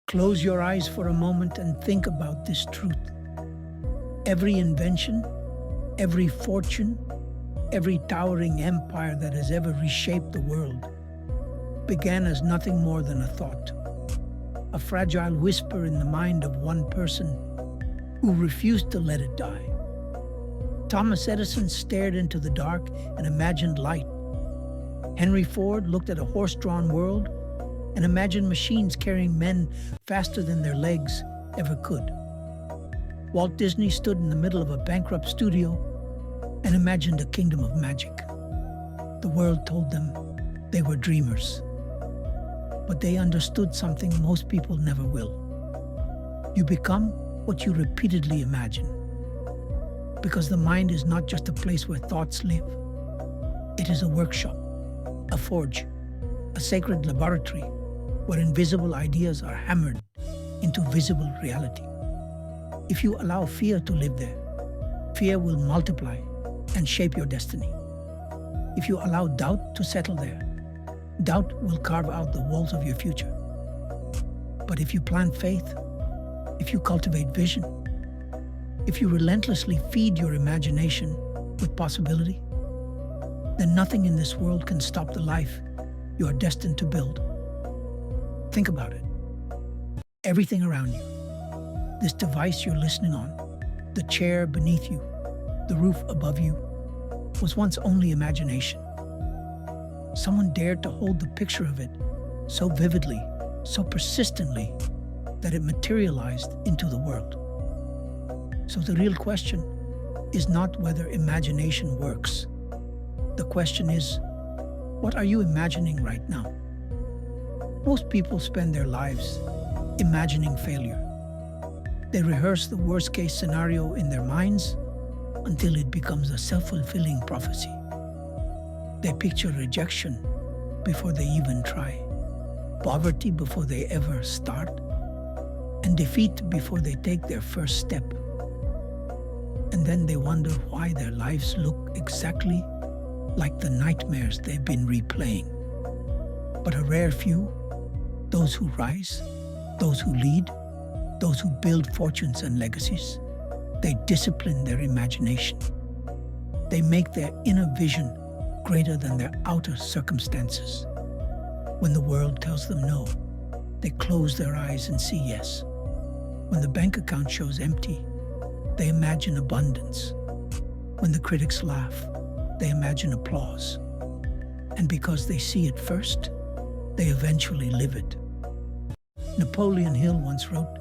Close your eyes for a moment and think about this truth. Every invention, every fortune, every towering empire that has ever reshaped the world began as nothing more than a thought, a fragile whisper in the mind of one person who refused to let it die. Thomas Edison stared into the dark and imagined light. Henry Ford looked at a horse-drawn world and imagined machines carrying men faster than their legs ever could. Walt Disney stood in the middle of a bankrupt studio and imagined a kingdom of magic. The world told them they were dreamers, but they understood something most people never will. You become what you repeatedly imagine, because the mind is not just a place where thoughts live. It is a workshop, a forge, a sacred laboratory where invisible ideas are hammered into visible reality. If you allow fear to live there, fear will multiply and shape your destiny. If you allow doubt to settle there, doubt will carve out the walls of your future. But if you plant faith, if you cultivate vision, if you relentlessly feed your imagination with possibility, then nothing in this world can stop the life you are destined to build. Think about it. Everything around you, this device you're listening on, the chair beneath you, the roof above you, was once only imagination. Someone dared to hold the picture of it so vividly, so persistently, that it materialized into the world. So the real question is not whether imagination works. The question is, what are you imagining right now? Most people spend their lives imagining failure. They rehearse the worst-case scenario in their minds until it becomes a self-fulfilling prophecy. They picture rejection before they even try, poverty before they ever start, and defeat before they take their first step. And then they wonder why their lives look exactly like the nightmares they've been replaying. But a rare few, those who rise, those who lead, those who build fortunes and legacies, they discipline their imagination. They make their inner vision greater than their outer circumstances. When the world tells them no, they close their eyes and see yes. When the bank account shows empty, they imagine abundance. When the critics laugh, they imagine applause. And because they see it first, they eventually live it. Napoleon Hill once wrote,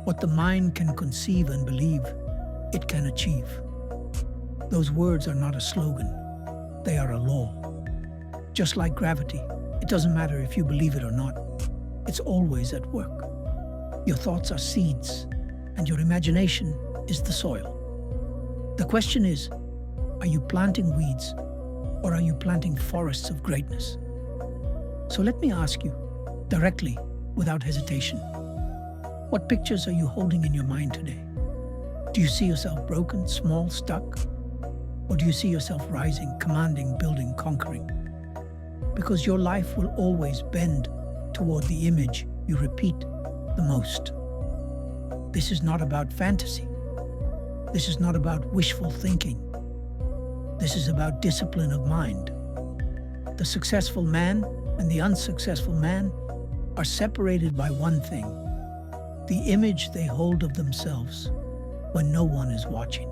"What the mind can conceive and believe, it can achieve." Those words are not a slogan, they are a law. Just like gravity, it doesn't matter if you believe it or not, it's always at work. Your thoughts are seeds, and your imagination is the soil. The question is, are you planting weeds, or are you planting forests of greatness? So let me ask you, directly, without hesitation, what pictures are you holding in your mind today? Do you see yourself broken, small, stuck? Or do you see yourself rising, commanding, building, conquering? Because your life will always bend toward the image you repeat the most. This is not about fantasy. This is not about wishful thinking. This is about discipline of mind. The successful man and the unsuccessful man are separated by one thing: the image they hold of themselves when no one is watching.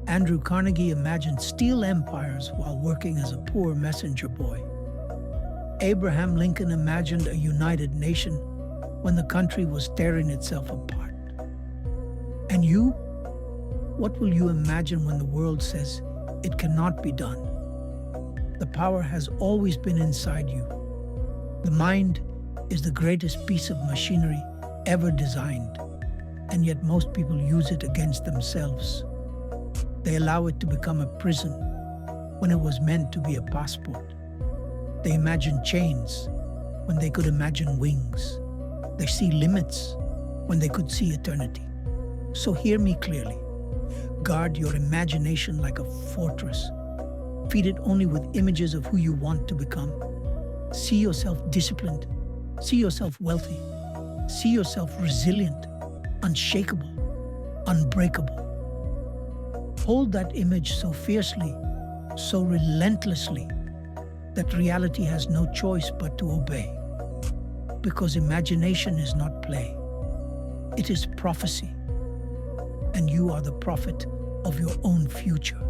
Andrew Carnegie imagined steel empires while working as a poor messenger boy. Abraham Lincoln imagined a united nation when the country was tearing itself apart. And you? What will you imagine when the world says it cannot be done? The power has always been inside you. The mind is the greatest piece of machinery ever designed, and yet most people use it against themselves. They allow it to become a prison when it was meant to be a passport. They imagine chains when they could imagine wings. They see limits when they could see eternity. So hear me clearly. Guard your imagination like a fortress. Feed it only with images of who you want to become. See yourself disciplined. See yourself wealthy. See yourself resilient, unshakable, unbreakable. Hold that image so fiercely, so relentlessly, that reality has no choice but to obey. Because imagination is not play, it is prophecy, and you are the prophet of your own future.